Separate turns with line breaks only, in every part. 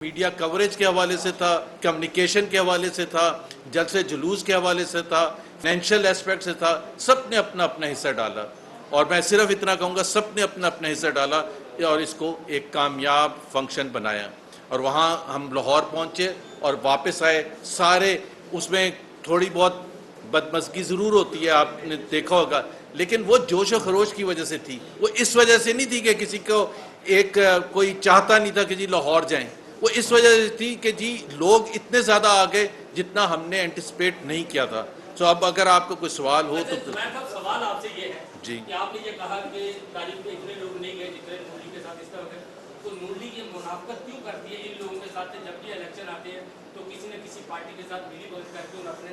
Media coverage के हवाले से था, कम्युनिकेशन के हवाले से था, जलसे जुलूस के हवाले से था, फाइनेंशियल एस्पेक्ट से था। सब ने अपना अपना हिस्सा डाला और मैं सिर्फ इतना कहूँगा, सब ने अपना अपना हिस्सा डाला और इसको एक कामयाब फंक्शन बनाया। और वहाँ हम लाहौर पहुँचे और वापस आए सारे। उसमें थोड़ी बहुत बदमज़गी ज़रूर होती है, आपने देखा होगा, लेकिन वो जोश और खरोश की वजह से थी। वो इस वजह से नहीं थी कि किसी को कोई चाहता नहीं था कि जी लाहौर जाएं। वो इस वजह से थी कि जी लोग इतने ज़्यादा आ गए जितना हमने एंटिसिपेट नहीं किया था। तो अब अगर आपको कोई सवाल हो तो
सवाल आपसे ये है
जी
कि आपने ये कहा कि तारीख में इतने लोग नहीं गए जितने नून लीग के साथ इस तरह, तो नून लीग ये मुनाफकत क्यों करती है इन लोगों के साथ? जब भी इलेक्शन आते हैं तो किसी न किसी पार्टी के साथ मिली भगत करके उन अपने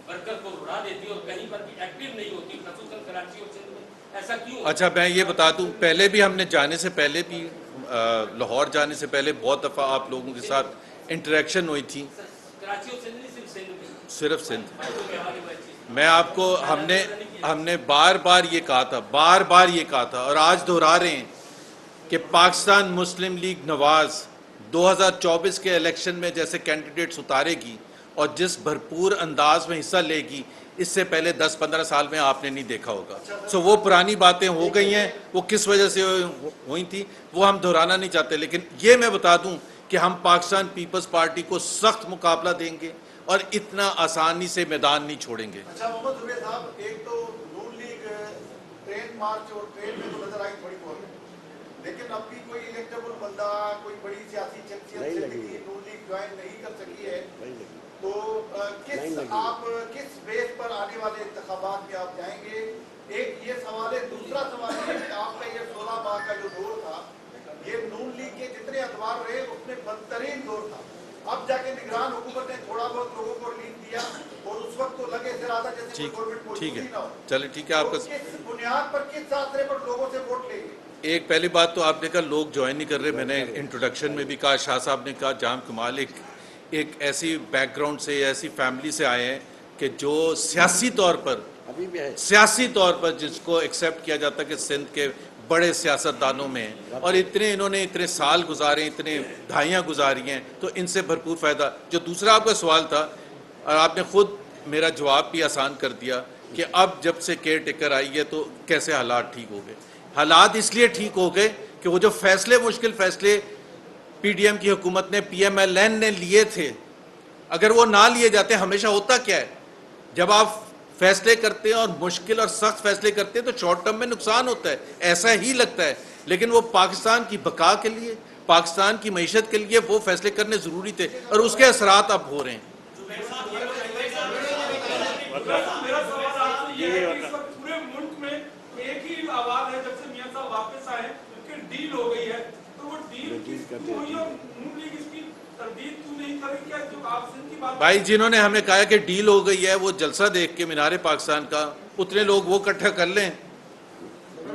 वर्कर को उड़ा देती है और कहीं पर भी एक्टिव नहीं होती, खसूसन कराची और सिंध में। ऐसा क्यों?
अच्छा, मैं ये बता दूं, पहले भी हमने जाने से पहले भी लाहौर जाने से पहले बहुत दफ़ा आप लोगों के साथ इंटरेक्शन हुई थी।
कराची और सिंध नहीं, सिर्फ सिंध में,
सिर्फ सिंध। मैं आपको हमने बार बार ये कहा था और आज दोहरा रहे हैं कि पाकिस्तान मुस्लिम लीग नवाज 2024 के इलेक्शन में जैसे कैंडिडेट्स उतारेगी और जिस भरपूर अंदाज में हिस्सा लेगी, इससे पहले 10-15 साल में आपने नहीं देखा होगा। सो वो पुरानी बातें हो गई हैं, वो किस वजह से हुई थी वो हम दोहराना नहीं चाहते। लेकिन ये मैं बता दूं कि हम पाकिस्तान पीपल्स पार्टी को सख्त मुकाबला देंगे और इतना आसानी से मैदान नहीं छोड़ेंगे।
अच्छा मोहम्मद जुबैर साहब, एक तो नून लीग ट्रेन मार्च और ट्रेन में तो नजर आई थोड़ी बहुत, लेकिन अब भी कोई इलेक्टेबल बंदा, कोई बड़ी सियासी शख्सियत नून लीग ज्वाइन नहीं कर सकी है, तो किस बेस पर आने वाले इंतखाबात में आप जाएंगे? एक ये सवाल है। दूसरा सवाल है कि आपका ये 16 माह का जो दौर था, ये नून लीग के जितने अखबार रहे उसमें बदतरीन दौर था। अब जाके निगरान हुकूमत ने थोड़ा बहुत लोगों को रिलीफ दिया और उस वक्त तो लगे इरादा जैसे गवर्नमेंट मौजूद ही ना हो।
चलिए ठीक है, आपका
किस बुनियाद पर, किस आसरे पर लोगों से वोट लेंगे?
एक पहली बात तो आपने कहा लोग ज्वाइन नहीं कर रहे। मैंने इंट्रोडक्शन में भी कहा, शाह साहब ने कहा, जाम कमाल एक ऐसी बैकग्राउंड से, ऐसी फैमिली से आए हैं कि जो सियासी तौर पर जिसको एक्सेप्ट किया जाता है कि सिंध के बड़े सियासतदानों में हैं और इन्होंने इतने साल गुजारे, इतने दहाइयाँ गुजारी हैं, तो इनसे भरपूर फ़ायदा। जो दूसरा आपका सवाल था और आपने खुद मेरा जवाब भी आसान कर दिया कि अब जब से केयर टेकर आई है तो कैसे हालात ठीक हो गए। हालात इसलिए ठीक हो गए कि वो जो फैसले, मुश्किल फैसले पीडीएम की हुकूमत ने, पीएमएलएन ने लिए थे, अगर वो ना लिए जाते, हमेशा होता क्या है, जब आप फैसले करते हैं और मुश्किल और सख्त फैसले करते हैं तो शॉर्ट टर्म में नुकसान होता है, ऐसा ही लगता है, लेकिन वो पाकिस्तान की बका के लिए, पाकिस्तान की मईशत के लिए वो फैसले करने ज़रूरी थे और उसके असरात अब हो रहे हैं।
पूरे मुल्क में एक ही आवाज है, जब से मियां साहब वापस आए उनकी डील हो गई है, तो वो डील हुई और नून लीग इसकी तरदीद क्यों नहीं करेगी? क्या जो आप सिंध की बात
भाई, जिन्होंने हमें कहा कि डील हो गई है, वो जलसा देख के मीनारे पाकिस्तान का, उतने लोग वो इकट्ठा कर लें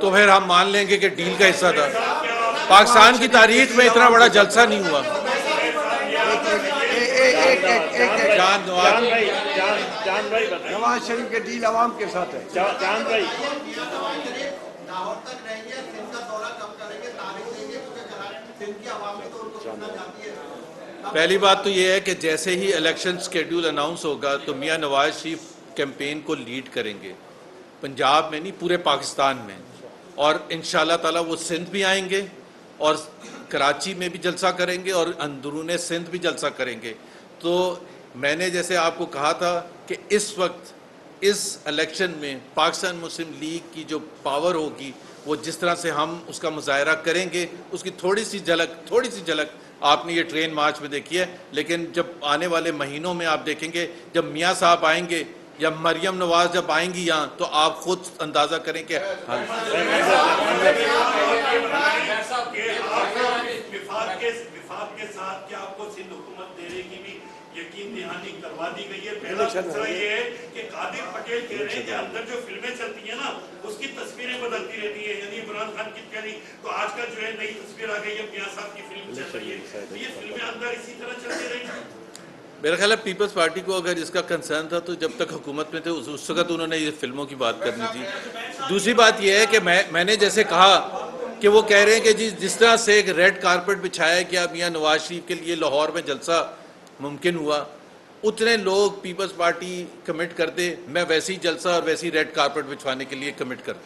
तो फिर हम मान लेंगे कि डील का हिस्सा था। पाकिस्तान की तारीख में इतना बड़ा जलसा नहीं हुआ।
नवाज शरीफ के डील अवाम के साथ है।
चांद भाई,
लाहौर तक रहेंगे, सिंध का दौरा कब करेंगे, तारीख देंगे, क्योंकि सिंध की आवाम भी तो उनको सुनना चाहती है।
पहली बात तो ये है कि जैसे ही इलेक्शन स्केड्यूल अनाउंस होगा तो मियां नवाज शरीफ कैंपेन को लीड करेंगे, पंजाब में नहीं, पूरे पाकिस्तान में, और इंशाल्लाह ताला वो सिंध भी आएंगे और कराची में भी जलसा करेंगे और अंदरूने सिंध भी जलसा करेंगे। तो मैंने जैसे आपको कहा था कि इस वक्त इस इलेक्शन में पाकिस्तान मुस्लिम लीग की जो पावर होगी, वो जिस तरह से हम उसका मुजाहरा करेंगे, उसकी थोड़ी सी झलक आपने ये ट्रेन मार्च में देखी है। लेकिन जब आने वाले महीनों में आप देखेंगे, जब मियाँ साहब आएंगे या मरियम नवाज जब आएंगी यहाँ, तो आप खुद अंदाज़ा करें कि
विफाक के साथ क्या आपको सिंध हुकूमत देने की भी यकीन दहानी करवा दी गई है? पहला दूसरा ये है कि कादिर पटेल कह रहे हैं कि अंदर जो फिल्में चलती है ना, उसकी तस्वीरें बदलती रहती है, यानी इमरान खान की नहीं, तो आज का जो है नई तस्वीर आ गई है, मियां साहब की फिल्म चल रही है, तो ये फिल्में अंदर इसी तरह चलती रहेंगी।
मेरा ख्याल है पीपल्स पार्टी को अगर इसका कंसर्न था तो जब तक हुकूमत में थे उस वक्त उन्होंने ये फिल्मों की बात करनी थी। दूसरी बात यह है कि मैंने जैसे कहा کہ وہ کہہ رہے ہیں کہ جس طرح سے ایک ریڈ کارپٹ بچھایا کہ اب میاں نواز شریف کے لیے لاہور میں جلسہ ممکن ہوا، اتنے لوگ پیپلز پارٹی کمٹ کر دے، میں ویسی جلسہ اور ویسی ریڈ کارپٹ بچھوانے کے لیے کمٹ کرتا ہوں.